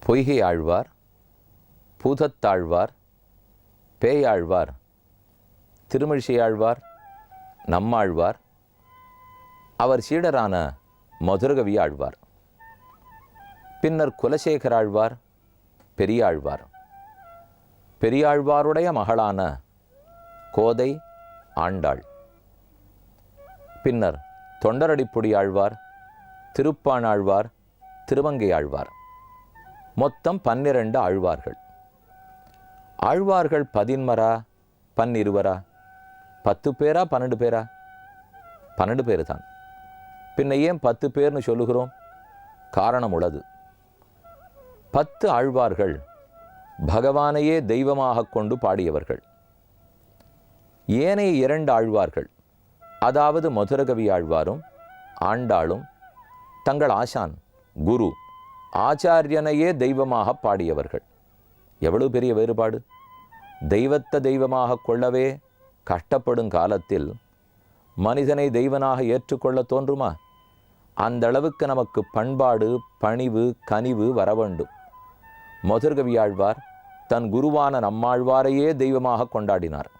பொய்கை ஆழ்வார், பூதத்தாழ்வார், பேயாழ்வார், திருமிழிசை ஆழ்வார், நம்மாழ்வார், அவர் சீடரான மதுரகவி ஆழ்வார், பின்னர் குலசேகர ஆழ்வார், பெரியாழ்வார், பெரியாழ்வாருடைய மகளான கோதை ஆண்டாள், பின்னர் தொண்டரடிப்புடி ஆழ்வார், திருப்பாணாழ்வார், திருமங்கை ஆழ்வார், மொத்தம் 12 ஆழ்வார்கள். ஆழ்வார்கள் 11 12 10 பேரா 12 பேரா? 12 பேர் தான். பின்ன ஏன் 10 பேர்னு சொல்லுகிறோம்? காரணம் உள்ளது. 10 ஆழ்வார்கள் பகவானையே தெய்வமாக கொண்டு பாடியவர்கள். ஏனைய 2 ஆழ்வார்கள், அதாவது மதுரகவி ஆழ்வாரும் ஆண்டாளும் தங்கள் ஆசான் குரு ஆச்சாரியனையே தெய்வமாக பாடியவர்கள். எவ்வளவு பெரிய வேறுபாடு! தெய்வத்தை தெய்வமாக கொள்ளவே கஷ்டப்படும் காலத்தில் மனிதனை தெய்வனாக ஏற்றுக்கொள்ள தோன்றுமா? அந்த அளவுக்கு நமக்கு பண்பாடு, பணிவு, கனிவு வர வேண்டும். மதுரகவி ஆழ்வார் தன் குருவான நம்மாழ்வாரையே தெய்வமாக கொண்டாடினார்.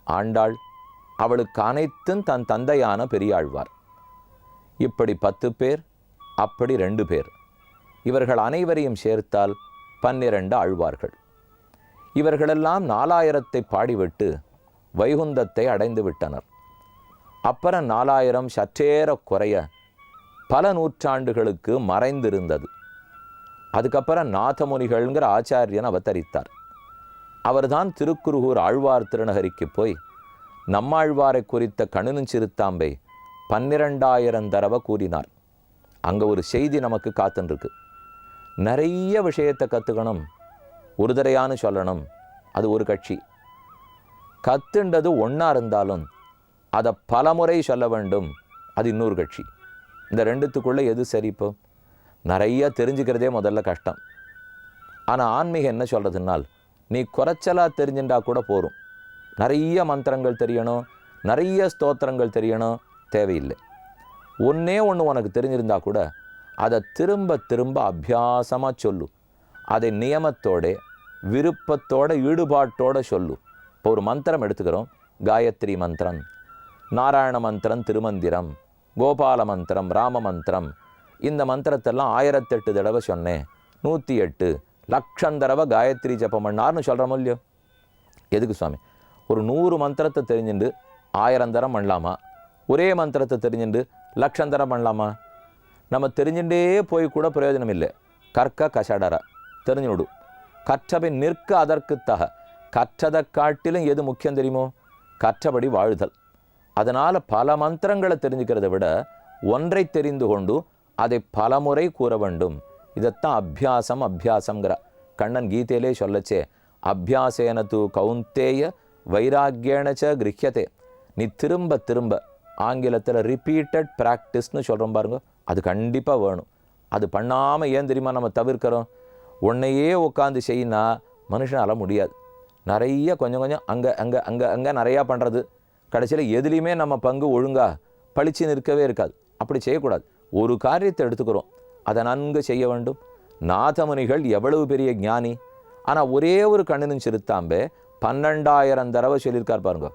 ஆண்டாள் அவளுக்கு அனைத்தும் தன் தந்தையான பெரியாழ்வார். இப்படி 10 பேர், அப்படி 2 பேர். இவர்கள் அனைவரையும் சேர்த்தால் 12 ஆழ்வார்கள். இவர்களெல்லாம் 4000 பாடிவிட்டு வைகுந்தத்தை அடைந்து விட்டனர். அப்புறம் 4000 சற்றேற குறைய பல நூற்றாண்டுகளுக்கு மறைந்திருந்தது. அதுக்கப்புறம் நாதமுனிகள்ங்கிற ஆச்சாரியன் அவதரித்தார். அவர்தான் திருக்குருகூர் ஆழ்வார் திருநகரிக்கு போய் நம்மாழ்வாரை குறித்த கணுநுஞ்சிறுத்தாம்பை 12,000 தடவை கூறினார். அங்கே ஒரு செய்தி நமக்கு காத்துருக்கு. நிறைய விஷயத்தை கற்றுக்கணும், ஒரு தடையான்னு சொல்லணும், அது ஒரு கட்சி. கத்துண்டது ஒன்றா இருந்தாலும் அதை பலமுறை சொல்ல வேண்டும், அது இன்னொரு கட்சி. இந்த ரெண்டுத்துக்குள்ளே எது சரி? இப்போ நிறைய தெரிஞ்சுக்கிறதே முதல்ல கஷ்டம். ஆனால் ஆன்மீகம் என்ன சொல்கிறதுனால், நீ குறைச்சலாக தெரிஞ்சுட்டா கூட போகும். நிறைய மந்திரங்கள் தெரியணும், நிறைய ஸ்தோத்திரங்கள் தெரியணும், தேவையில்லை. ஒன்றே ஒன்று உனக்கு தெரிஞ்சிருந்தா கூட அதை திரும்ப திரும்ப அபியாசமாக சொல்லு. அதை நியமத்தோட, விருப்பத்தோட, ஈடுபாட்டோட சொல்லு. இப்போ ஒரு மந்திரம் எடுத்துக்கிறோம். காயத்ரி மந்திரம், நாராயண மந்திரம், திருமந்திரம், கோபால மந்திரம், ராம மந்திரம். இந்த மந்திரத்தெல்லாம் 1008 தடவை சொன்னேன், 108 லட்சம் தடவை காயத்ரி ஜபம் பண்ணார்னு சொல்கிறோமோ இல்லையோ? எதுக்கு சுவாமி? ஒரு 100 மந்திரத்தை தெரிஞ்சுட்டு 1000 தரம் பண்ணலாமா? ஒரே மந்திரத்தை தெரிஞ்சுட்டு லட்சம் தரம் பண்ணலாமா? நம்ம தெரிஞ்சுட்டே போய் கூட பிரயோஜனம் இல்லை. கற்க கஷடர தெரிஞ்சுடு, கற்றபை நிற்க அதற்குத்தக. கற்றதை காட்டிலும் எது முக்கியம் தெரியுமோ? கற்றபடி வாழ்தல். அதனால் பல மந்திரங்களை தெரிஞ்சுக்கிறத விட ஒன்றை தெரிந்து கொண்டு அதை பலமுறை கூற வேண்டும். இதைத்தான் அபியாசம் அபியாசங்கிற கண்ணன் கீதையிலே சொல்லச்சே, அபியாசேன தூ கௌந்தேய வைராக்கியேனச்ச கிரஹ்யதே. நீ திரும்ப திரும்ப, ஆங்கிலத்தில் ரிப்பீட்டட் ப்ராக்டிஸ்னு சொல்கிறோம் பாருங்க, அது கண்டிப்பாக வேணும். அது பண்ணாமல் ஏன் தெரியுமா நம்ம தவிர்க்கிறோம்? உன்னையே உட்காந்து செய்யினா மனுஷனால் முடியாது. நிறைய கொஞ்சம் கொஞ்சம் அங்கே அங்கே அங்கே அங்கே நிறையா பண்ணுறது, கடைசியில் எதுலேயுமே நம்ம பங்கு ஒழுங்காக பளிச்சு நிற்கவே இருக்காது. அப்படி செய்யக்கூடாது. ஒரு காரியத்தை எடுத்துக்கிறோம், அதை நன்கு செய்ய வேண்டும். நாதமுனிகள் எவ்வளவு பெரிய ஞானி! ஆனால் ஒரே ஒரு கண்ணினும் சிறுத்தாம்பே 12,000 தடவை சொல்லியிருக்கார் பாருங்க.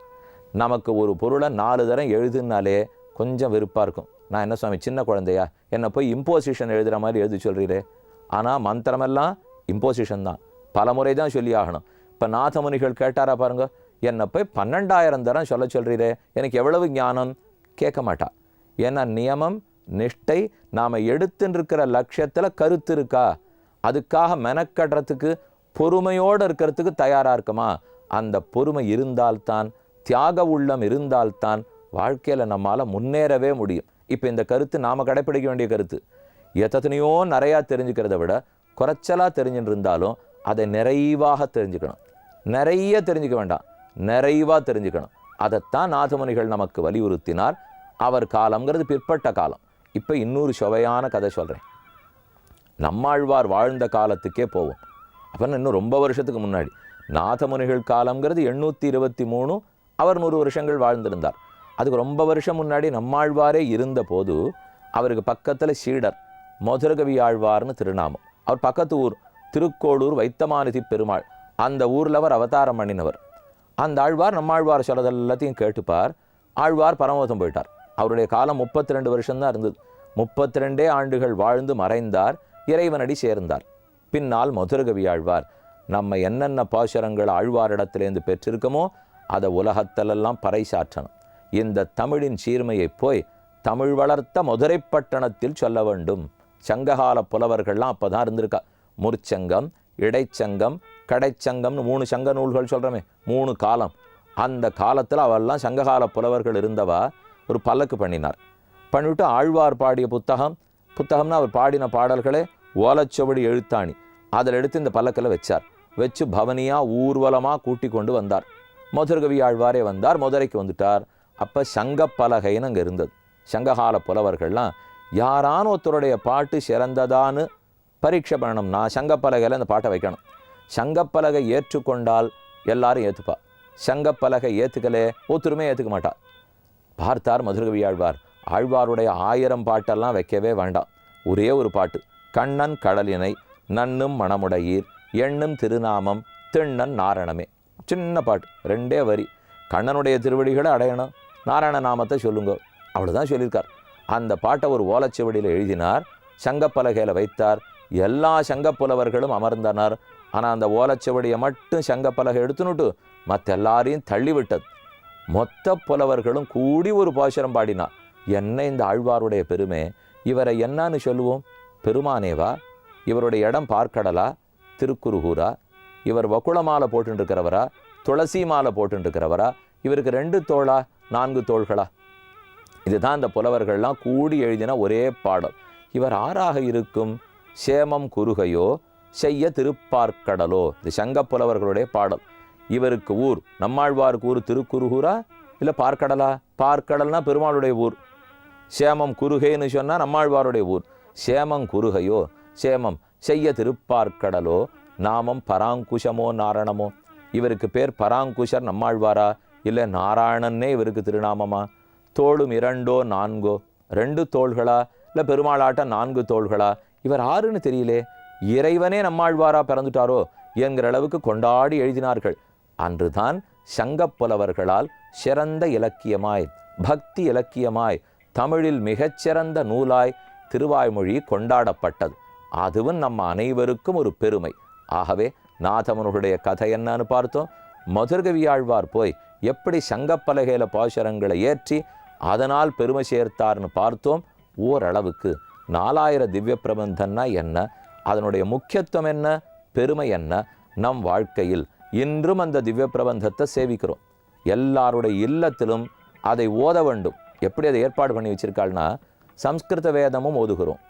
நமக்கு ஒரு பொருளை 4 தரம் எழுதுனாலே கொஞ்சம் வெறுப்பாக இருக்கும். நான் என்ன சுவாமி சின்ன குழந்தையா, என்னை போய் இம்போசிஷன் எழுதுகிற மாதிரி எழுதி சொல்கிறீரே. ஆனால் மந்திரமெல்லாம் இம்போசிஷன் தான், பல முறை தான் சொல்லி ஆகணும். இப்போ நாதமுனிகள் கேட்டாரா பாருங்க, என்னை போய் 12,000 தரம் சொல்ல சொல்கிறீரே, எனக்கு எவ்வளவு ஞானம்? கேட்க மாட்டா. ஏன்னா நியமம், நிஷ்டை, நாம் எடுத்துருக்கிற லட்சியத்தில் கருத்து இருக்கா, அதுக்காக மெனக்கடுறதுக்கு பொறுமையோடு இருக்கிறதுக்கு தயாராக இருக்குமா? அந்த பொறுமை இருந்தால்தான், தியாக உள்ளம் இருந்தால்தான் வாழ்க்கையில் நம்மால் முன்னேறவே முடியும். இப்போ இந்த கருத்து நாம் கடைப்பிடிக்க வேண்டிய கருத்து. எத்தனையோ நிறையா தெரிஞ்சுக்கிறத விட குறைச்சலாக தெரிஞ்சுட்டு இருந்தாலும் அதை நிறைவாக தெரிஞ்சுக்கணும். நிறைய தெரிஞ்சுக்க வேண்டாம், நிறைவாக தெரிஞ்சுக்கணும். அதைத்தான் நாதமுனிகள் நமக்கு வலியுறுத்தினார். அவர் காலம்ங்கிறது பிற்பட்ட காலம். இப்போ இன்னொரு சுவையான கதை சொல்கிறேன். நம்மாழ்வார் வாழ்ந்த காலத்துக்கே போவோம். அப்படின்னா இன்னும் ரொம்ப வருஷத்துக்கு முன்னாடி நாதமுனிகள் காலம்ங்கிறது 823, அவர் 100 வருஷங்கள் வாழ்ந்திருந்தார். அதுக்கு ரொம்ப வருஷம் முன்னாடி நம்மாழ்வாரே இருந்த போது அவருக்கு பக்கத்தில் சீடர் மதுரகவி ஆழ்வார்னு திருநாமம். அவர் பக்கத்து ஊர் திருக்கோளூர் வைத்தமாநிதி பெருமாள். அந்த ஊரில் அவர் அவதாரம் பண்ணினவர். அந்த ஆழ்வார் நம்மாழ்வார் சொல்றது எல்லாத்தையும் கேட்டுப்பார். ஆழ்வார் பரமோதம் போயிட்டார். அவருடைய காலம் 32 வருஷம்தான் இருந்தது. 32 ஆண்டுகள் வாழ்ந்து மறைந்தார், இறைவனடி சேர்ந்தார். பின்னால் மதுரகவி ஆழ்வார் நம்ம என்னென்ன பாசுரங்கள் ஆழ்வாரிடத்திலேருந்து பெற்றிருக்கோமோ அதை உலகத்திலெல்லாம் பறைசாற்றணும். இந்த தமிழின் சீர்மையை போய் தமிழ் வளர்த்த மதுரைப்பட்டணத்தில் சொல்ல வேண்டும். சங்ககால புலவர்கள்லாம் அப்போ தான் இருந்திருக்கா. முற்சங்கம், இடைச்சங்கம், கடைச்சங்கம்னு 3 சங்க நூல்கள் சொல்கிறோமே, 3 காலம். அந்த காலத்தில் அவெல்லாம் சங்ககால புலவர்கள் இருந்தவா ஒரு பல்லக்கு பண்ணினார். பண்ணிவிட்டு ஆழ்வார் பாடிய புத்தகம்னா அவர் பாடின பாடல்களே ஓலச்சுவடி எழுத்தாணி அதில் எடுத்து இந்த பல்லக்கில் வச்சார். வச்சு பவனியாக ஊர்வலமாக கூட்டி கொண்டு வந்தார். மதுரகவி ஆழ்வாரே வந்தார், மதுரைக்கு வந்துட்டார். அப்போ சங்கப்பலகைன்னு அங்கே இருந்தது. சங்ககால புலவர்கள்லாம் யாரான ஒருத்தருடைய பாட்டு சிறந்ததான்னு பரீட்சை பண்ணணும்னா சங்கப்பலகையில் அந்த பாட்டை வைக்கணும். சங்கப்பலகை ஏற்றுக்கொண்டால் எல்லாரும் ஏற்றுப்பா. சங்கப்பலகை ஏற்றுக்கலே ஒத்துருமே ஏற்றுக்க மாட்டா. பார்த்தார் மதுரகவி ஆழ்வார், ஆழ்வாருடைய 1000 பாட்டெல்லாம் வைக்கவே வேண்டாம், ஒரே ஒரு பாட்டு, கண்ணன் கடலினை நன்னும் மணமுடையீர் எண்ணும் திருநாமம் திண்ணன் நாரணமே. சின்ன பாட்டு, 2 வரி. கண்ணனுடைய திருவடிகளை அடையணும், நாராயண நாமத்தை சொல்லுங்க, அவ்வளோதான் சொல்லியிருக்கார். அந்த பாட்டை ஒரு ஓலைச்சுவடியில் எழுதினார், சங்கப்பலகையில் வைத்தார். எல்லா சங்கப்புலவர்களும் அமர்ந்தனர். ஆனால் அந்த ஓலைச்சுவடியை மட்டும் சங்கப்பலகை எடுத்துனுட்டு மற்ற எல்லாரையும் தள்ளிவிட்டது. மொத்த புலவர்களும் கூடி ஒரு பாசுரம் பாடினார். என்ன இந்த ஆழ்வாருடைய பெருமை! இவரை என்னன்னு சொல்லுவோம்? பெருமானேவா? இவருடைய இடம் பார்க்கடலா, திருக்குறுகூரா? இவர் வக்குள மாலை போட்டுருக்கிறவரா, துளசி மாலை போட்டுருக்கிறவரா? இவருக்கு 2 தோளா 4 தோள்களா? இதுதான் இந்த புலவர்கள்லாம் கூடி எழுதின ஒரே பாடல். இவர் ஆறாக இருக்கும்? சேமம் குறுகையோ செய்ய திருப்பார்க்கடலோ. இது சங்க புலவர்களுடைய பாடல். இவருக்கு ஊர், நம்மாழ்வாருக்கு ஊர் திருக்குறுகூரா இல்லை பார்க்கடலா? பார்க்கடல்னா பெருமாளுடைய ஊர். சேமம் குறுகைன்னு சொன்னால் நம்மாழ்வாருடைய ஊர். சேமம் குறுகையோ சேமம் செய்ய திருப்பார்க்கடலோ நாமம் பராங்குஷமோ நாரணமோ. இவருக்கு பேர் பராங்குஷர் நம்மாழ்வாரா இல்லை நாராயணன்னே இவருக்கு திருநாமமா? தோளும் 2 4, 2 தோள்களா இல்லை பெருமாளாட்ட 4 தோள்களா? இவர் ஆறுன்னு தெரியலே. இறைவனே நம்மாழ்வாரா பிறந்துட்டாரோ என்கிற அளவுக்கு கொண்டாடி எழுதினார்கள். அன்றுதான் சங்கப்புலவர்களால் சிறந்த இலக்கியமாய், பக்தி இலக்கியமாய், தமிழில் மிகச்சிறந்த நூலாய் திருவாய்மொழி கொண்டாடப்பட்டது. அதுவும் நம்ம அனைவருக்கும் ஒரு பெருமை. ஆகவே நாதமுனிகளுடைய கதை என்னன்னு பார்த்தோம். மதுரகவி ஆழ்வார் போய் எப்படி சங்கப்பலகையில பாசுரங்களை ஏற்றி அதனால் பெருமை சேர்த்தார்னு பார்த்தோம். ஓரளவுக்கு 4000 திவ்ய பிரபந்தன்னா என்ன, அதனுடைய முக்கியத்துவம் என்ன, பெருமை என்ன, நம் வாழ்க்கையில் இன்றும் அந்த திவ்ய பிரபந்தத்தை சேவிக்கிறோம். எல்லாருடைய இல்லத்திலும் அதை ஓத வேண்டும். எப்படி அதை ஏற்பாடு பண்ணி வச்சிருக்காள்னா, சம்ஸ்கிருத வேதமும் ஓதுகிறோம்,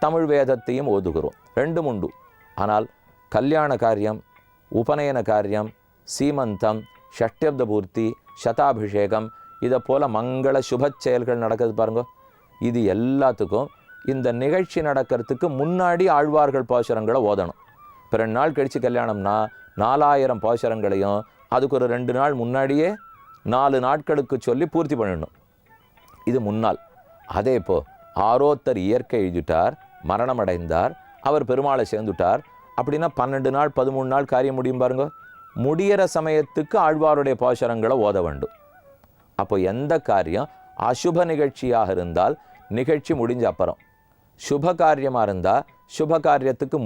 தமிழ் வேதத்தையும் ஓதுகிறோம், 2 உண்டு. ஆனால் கல்யாண காரியம், உபநயன காரியம், சீமந்தம், ஷஷ்டப்த பூர்த்தி, சதாபிஷேகம், இதை போல் மங்கள சுப செயல்கள் நடக்குது பாருங்க. இது எல்லாத்துக்கும் இந்த நிகழ்ச்சி நடக்கிறதுக்கு முன்னாடி ஆழ்வார்கள் பாசுரங்களை ஓதணும். இப்போ 2 நாள் கழித்து கல்யாணம்னா 4000 பாசுரங்களையும் அதுக்கு ஒரு 2 நாள் முன்னாடியே 4 நாட்களுக்கு சொல்லி பூர்த்தி பண்ணிடணும். இது முன்னாள். அதே இப்போ ஆரோத்தர் இயற்கை எழுதிட்டார், மரணம் அடைந்தார், அவர் பெருமாளை சேர்ந்துட்டார் அப்படின்னா 12 நாள் 13 நாள் காரியம் முடியும் பாருங்க. முடிகிற சமயத்துக்கு ஆழ்வாருடைய பாசுரங்களை ஓத வேண்டும். அப்போ எந்த காரியம் அசுப நிகழ்ச்சியாக இருந்தால் நிகழ்ச்சி முடிஞ்ச அப்புறம், சுப காரியமாக இருந்தால் சுப காரியத்துக்கு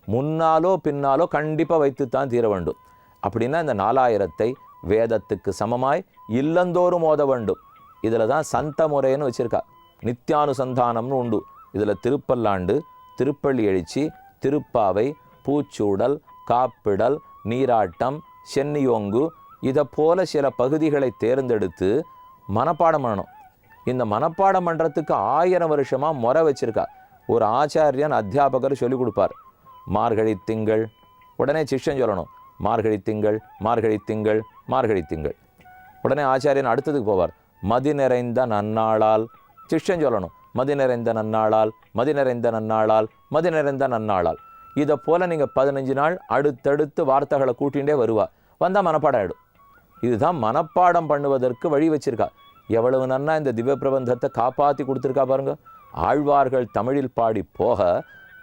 முன்னாலோ பின்னாலோ கண்டிப்பாக வைத்துத்தான் தீர வேண்டும். அப்படின்னா இந்த 4000ஐ வேதத்துக்கு சமமாய் இல்லந்தோறும் ஓத வேண்டும். இதில் தான் சந்த முறைன்னு வச்சுருக்கா. நித்தியானுசந்தானம்னு உண்டு. இதில் திருப்பல்லாண்டு, திருப்பள்ளி எழுச்சி, திருப்பாவை, பூச்சூடல், காப்பிடல், நீராட்டம், சென்னியோங்கு, இதை போல சில பகுதிகளை தேர்ந்தெடுத்து மனப்பாடம் பண்ணணும். இந்த மனப்பாடம் பண்ணுறதுக்கு 1000 வருஷமாக முறை வச்சுருக்கா. ஒரு ஆச்சாரியன் அத்தியாபகர் சொல்லிக் கொடுப்பார். மார்கழி திங்கள், உடனே சிஷ்யன் சொல்லணும் மார்கழி திங்கள், மார்கழி திங்கள், மார்கழி திங்கள். உடனே ஆச்சாரியன் அடுத்ததுக்கு போவார். மதி நிறைந்த நன்னாளால், சிஷ்யன் சொல்லணும் மதி நிறைந்த நன்னாளால், மதி நிறைந்த நன்னாளால், மதி நிறைந்த நன்னாளால். இதை போல் நீங்கள் 15 நாள் அடுத்தடுத்து வார்த்தைகளை கூட்டிகிட்டே வருவா. வந்தால் மனப்பாடம் ஆகிடும். இதுதான் மனப்பாடம் பண்ணுவதற்கு வழி வச்சிருக்கா. எவ்வளவு நன்னா இந்த திவ்ய பிரபந்தத்தை காப்பாற்றி கொடுத்துருக்கா பாருங்க. ஆழ்வார்கள் தமிழில் பாடி போக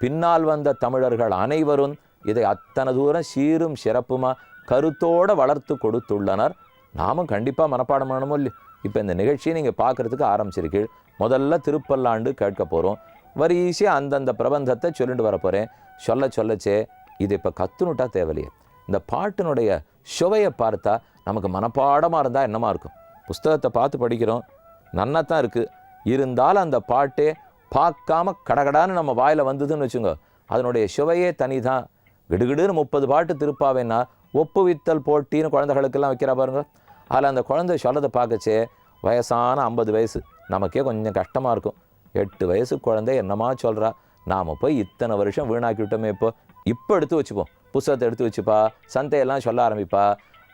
பின்னால் வந்த தமிழர்கள் அனைவரும் இதை அத்தனை தூரம் சீரும் சிறப்புமா கருத்தோடு வளர்த்து கொடுத்துள்ளனர். நாமும் கண்டிப்பாக மனப்பாடம் பண்ணணுமோ இல்லையோ. இப்போ இந்த நிகழ்ச்சியை நீங்கள் பார்க்குறதுக்கு ஆரம்பிச்சிருக்கீள். முதல்ல திருப்பல்லாண்டு கேட்க போகிறோம். வரிசையாக அந்தந்த பிரபந்தத்தை சொல்லிட்டு வர போகிறேன். சொல்லச்சே இது இப்போ கற்றுனுட்டா தேவையில்லையே. இந்த பாட்டினுடைய சுவையை பார்த்தா நமக்கு மனப்பாடமாக இருந்தால் என்னமா இருக்கும். புஸ்தகத்தை பார்த்து படிக்கிறோம், நன்னாத்தான் இருக்குது. இருந்தாலும் அந்த பாட்டே பார்க்காம கடகடான்னு நம்ம வாயில் வந்ததுன்னு வச்சுங்க, அதனுடைய சுவையே தனி தான். கிடுகிடுன்னு 30 பாட்டு திருப்பாவேன்னா ஒப்புவித்தல் போட்டின்னு குழந்தைகளுக்கெல்லாம் வைக்கிறா பாருங்க. அதில் அந்த குழந்தை சொல்லதை பார்க்கச்சே வயசான 50 வயசு நமக்கே கொஞ்சம் கஷ்டமாக இருக்கும். 8 வயசு குழந்தை என்னமா சொல்கிறா, நாம் போய் இத்தனை வருஷம் வீணாக்கி விட்டோமே. இப்போ எடுத்து வச்சுப்போம், புஸ்தகத்தை எடுத்து வச்சுப்பா, சந்தையெல்லாம் சொல்ல ஆரம்பிப்பா.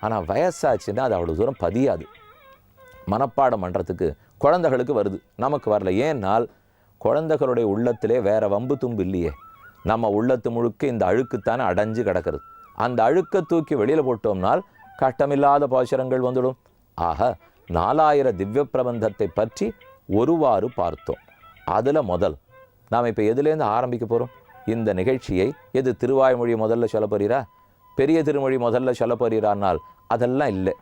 ஆனால் வயசாச்சுன்னா அது அவ்வளோ தூரம் பதியாது. மனப்பாடம் பண்ணுறதுக்கு குழந்தைகளுக்கு வருது, நமக்கு வரல. ஏன்னால் குழந்தைகளுடைய உள்ளத்திலே வேறு வம்பு தும்பு இல்லையே. நம்ம உள்ளத்து முழுக்க இந்த அழுக்குத்தானே அடைஞ்சு கிடக்கிறது. அந்த அழுக்கை தூக்கி வெளியில் போட்டோம்னால் கட்டமில்லாத பாசுரங்கள் வந்துடும். ஆக 4000 திவ்ய பிரபந்தத்தை பற்றி ஒருவாறு பார்த்தோம். அதில் முதல் நாம் இப்போ எதுலேருந்து ஆரம்பிக்க போகிறோம்? இந்த நிகழ்ச்சியை எது திருவாய்மொழி முதல்ல சொல்ல போகிறீரா, பெரிய திருமொழி முதல்ல சொல்ல போகிறீரானால் அதெல்லாம் இல்லை.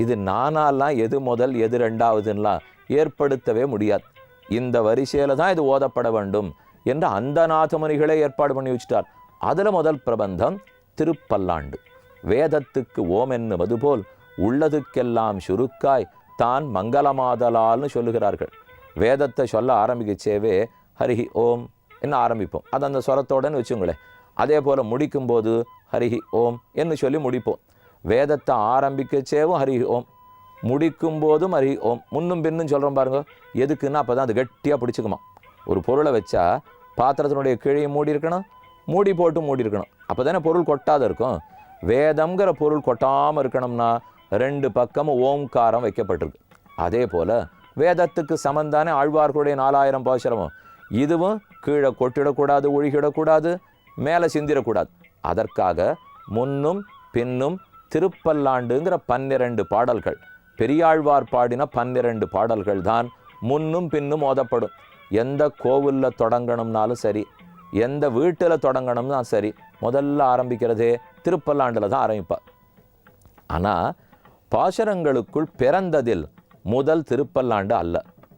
இது நானாலாம் எது முதல் எது ரெண்டாவதுன்னெலாம் ஏற்படுத்தவே முடியாது. இந்த வரிசையில் தான் இது ஓதப்பட வேண்டும் என்று அந்த நாதமுனிகளே ஏற்பாடு பண்ணி வச்சுட்டார். அதில் முதல் பிரபந்தம் திருப்பல்லாண்டு. வேதத்துக்கு ஓம் என்னுவது போல் உள்ளதுக்கெல்லாம் சுருக்காய் தான் மங்களமாதலால்னு சொல்லுகிறார்கள். வேதத்தை சொல்ல ஆரம்பிக்கச்சேவே ஹரிஹி ஓம் என்ன ஆரம்பிப்போம், அது அந்த ஸ்வரத்தோடன்னு வச்சுங்களேன். அதே போல் முடிக்கும்போது ஹரிஹி ஓம் என்று சொல்லி முடிப்போம். வேதத்தை ஆரம்பிக்கச்சேவும் ஹரிஹி ஓம், முடிக்கும்போதும் ஹரிஹி ஓம். முன்னும் பின்னும் சொல்கிறோம் பாருங்க. எதுக்குன்னா அப்போ தான் அது கட்டியாக பிடிச்சிக்குமா. ஒரு பொருளை வச்சா பாத்திரத்தினுடைய கீழே மூடி இருக்கணும், மூடி போட்டு மூடி இருக்கணும். அப்போ தானே பொருள் கொட்டாத இருக்கும். வேதம்ங்கிற பொருள் கொட்டாமல் இருக்கணும்னா 2 பக்கமும் ஓம்காரம் வைக்கப்பட்டிருக்கு. அதே போல் வேதத்துக்கு சமந்தானே ஆழ்வார்களுடைய 4000 பாசுரமும். இதுவும் கீழே கொட்டிடக்கூடாது, ஒழுகிடக்கூடாது, மேலே சிந்திடக்கூடாது. அதற்காக முன்னும் பின்னும் திருப்பல்லாண்டுங்கிற 12 பாடல்கள், பெரியாழ்வார் பாடின 12 பாடல்கள் தான் முன்னும் பின்னும் ஓதப்படும். எந்த கோவிலில் தொடங்கணும்னாலும் சரி, எந்த வீட்டில் தொடங்கணும்னா சரி, முதல்ல ஆரம்பிக்கிறதே திருப்பல்லாண்டில் தான் ஆரம்பிப்பார். ஆனால் பாசுரங்களுக்குள் பிறந்ததில் முதல் திருப்பல்லாண்டு அல்ல.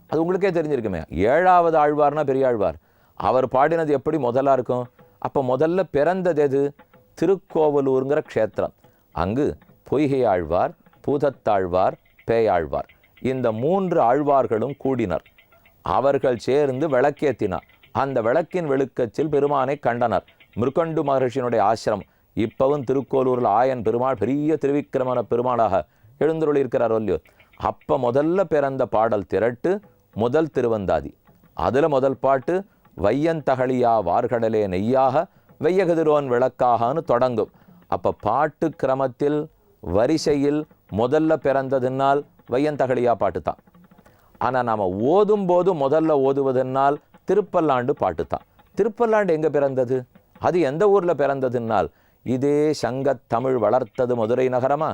அது உங்களுக்கே தெரிஞ்சிருக்குமே. 7வது ஆழ்வார்னா பெரியாழ்வார், அவர் பாடினது எப்படி முதலாக இருக்கும்? அப்போ முதல்ல பிறந்தது எது? திருக்கோவலூருங்கிற க்ஷேத்திரம். அங்கு பொய்கை ஆழ்வார், பூதத்தாழ்வார், பேயாழ்வார் இந்த 3 ஆழ்வார்களும் கூடினர். அவர்கள் சேர்ந்து விளக்கேற்றினார். அந்த விளக்கின் வெளுக்கச்சில் பெருமானை கண்டனர். மிருகண்டு மகர்ஷியினுடைய ஆசிரமம் இப்பவும் திருக்கோலூரில் ஆயன் பெருமாள் பெரிய திருவிக்கிரமண பெருமாளாக எழுந்துருளி இருக்கிறார் இல்லையோ. அப்போ முதல்ல பிறந்த பாடல் திரட்டு முதல் திருவந்தாதி. அதில் முதல் பாட்டு வையந்தகழியா வார்கடலே நெய்யாக வெய்யகதிரோன் விளக்காகனு தொடங்கும். அப்போ பாட்டு கிரமத்தில் வரிசையில் முதல்ல பிறந்ததுனால் வையந்தகழியா பாட்டு தான். ஆனால் நாம் ஓதும்போது முதல்ல ஓதுவதனால் திருப்பல்லாண்டு பாட்டு தான். திருப்பல்லாண்டு எங்கே பிறந்தது? அது எந்த ஊரில் பிறந்ததுனால் இதே சங்கத் தமிழ் வளர்த்தது மதுரை நகரமா?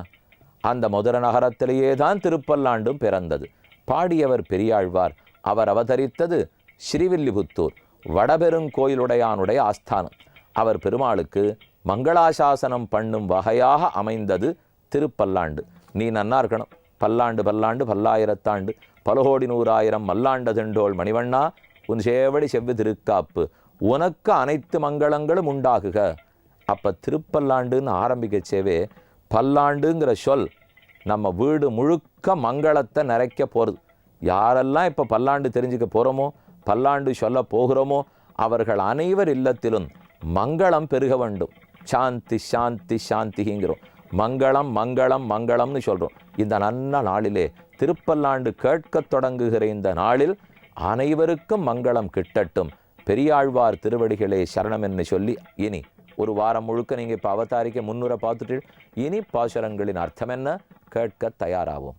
அந்த மதுரை நகரத்திலேயே தான் திருப்பல்லாண்டும் பிறந்தது. பாடியவர் பெரியாழ்வார். அவர் அவதரித்தது ஸ்ரீவில்லிபுத்தூர் வடபெருங்கோயிலுடையானுடைய ஆஸ்தானம். அவர் பெருமாளுக்கு மங்களாசாசனம் பண்ணும் வகையாக அமைந்தது திருப்பல்லாண்டு. நீ நன்னா இருக்கணும், பல்லாண்டு பல்லாண்டு பல்லாயிரத்தாண்டு பலகோடி 100,000 மல்லாண்ட திண்டோள் மணிவண்ணா உன் சேவடி செவ்வி திருக்காப்பு உனக்கு அனைத்து மங்களங்களும் உண்டாகுக. அப்போ திருப்பல்லாண்டுன்னு ஆரம்பிக்கச்சேவே பல்லாண்டுங்கிற சொல் நம்ம வீடு முழுக்க மங்களத்தை நிறைக்க போகிறது. யாரெல்லாம் இப்போ பல்லாண்டு தெரிஞ்சுக்க போகிறோமோ, பல்லாண்டு சொல்ல போகிறோமோ, அவர்கள் அனைவர் இல்லத்திலும் மங்களம் பெருக வேண்டும். சாந்தி சாந்தி சாந்திங்கிறோம். மங்களம் மங்களம் மங்களம்னு சொல்கிறோம். இந்த நல்ல நாளிலே திருப்பல்லாண்டு கேட்க தொடங்குகிற இந்த நாளில் அனைவருக்கும் மங்களம் கிட்டட்டும். பெரியாழ்வார் திருவடிகளே சரணம் என்று சொல்லி இனி ஒரு வாரம் முழுக்க நீங்கள் இப்போ அவதாரிக்க முன்னுரை பார்த்துட்டு இனி பாசுரங்களின் அர்த்தம் என்ன கேட்க தயாராகும்.